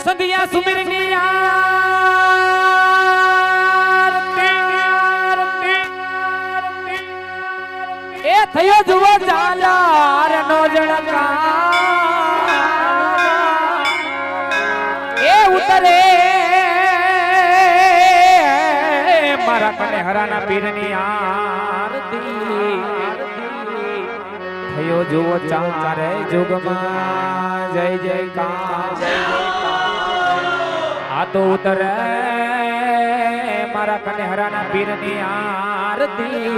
સંધ્યા સુમિરની એ થયો જુઓ ચાલાર નો જણકા એ ઉતરે મારા કને હરાના પીરની આરતી થયો જુઓ ચારે જુગમાં જય જયકાર આ તો ઉતરે મારા કને હરાના પીરની આરતી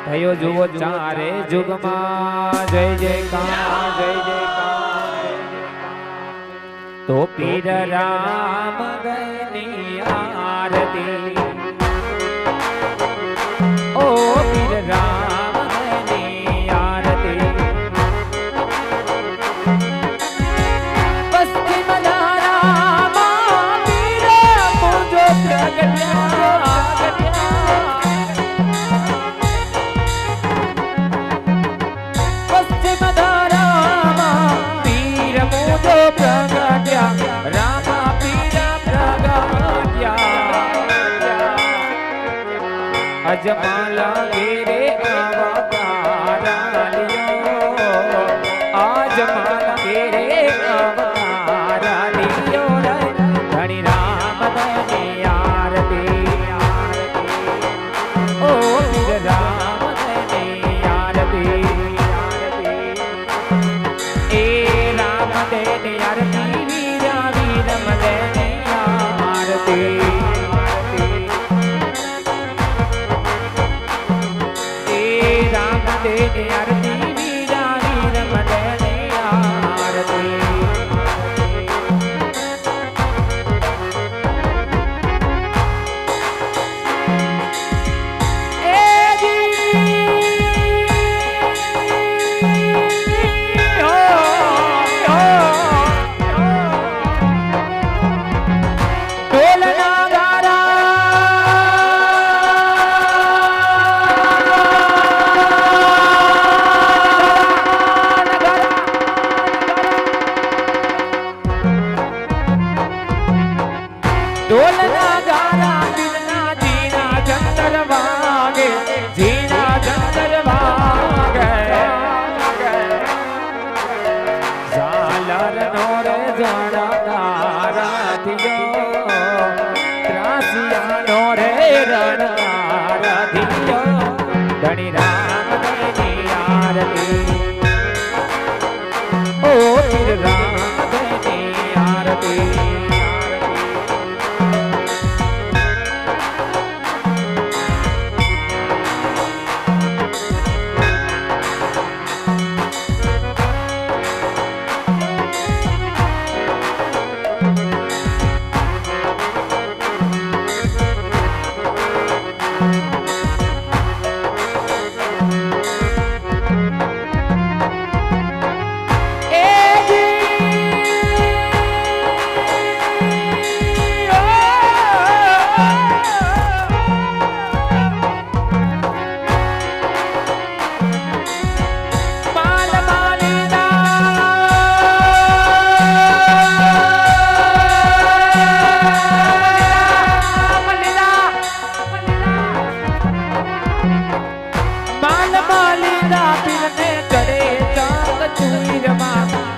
થયો જુઓ ચારે જુગમાં જય જયકાર જય જયકાર તો પીર રામ ગની આરતી ઓ પીર રામ ગની આરતી પશ્ચિમ ધારામાં પીર મુજો પ્રગટ્યા પશ્ચિમ ધારામાં પીર મુજો પ્રગટ્યા રામા પીર પ્રગટ્યા અજમાલા ગેરે અવતારા લિયો અજમાલા ગેરે અવતારા લિયો ધણી રામ ધણી આરતી ઓ પીર રામ ધણી આરતી એ રામ ધણી આરતી વીરા વીરમ ધણી આરતી देने आरती वीरा वीरम देने आरती ए जी हो ढोलना ढोलना गारा बिना जीना जंतर वागे जीना जंतर वागे झालर नोरे जोड़ा गारा दियो त्रासिया नोरे रण गारा दियो धनी राम धनी आरती ओ पीर राम धनी आरती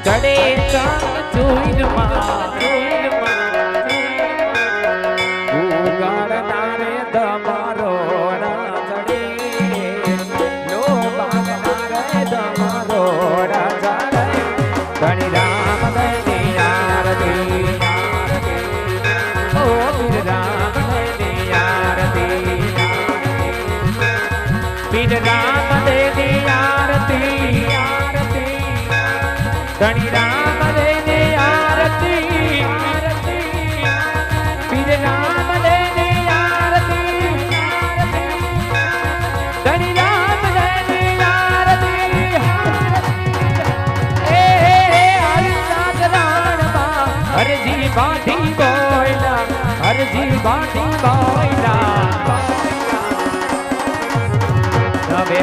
चढ़े चांद चूर नारे दमारो चढ़े लो नारे दमारो चढ़े धनी राम धनी आरती ओ पीर राम धनी आरती पीर राम धनी आरती धनी राम देने आरती पीर राम देने आरती धनी राम देने आरती ए हरिनाथ राणमा हरजी बाठी कोयला हरजी बाठी कोयला नवे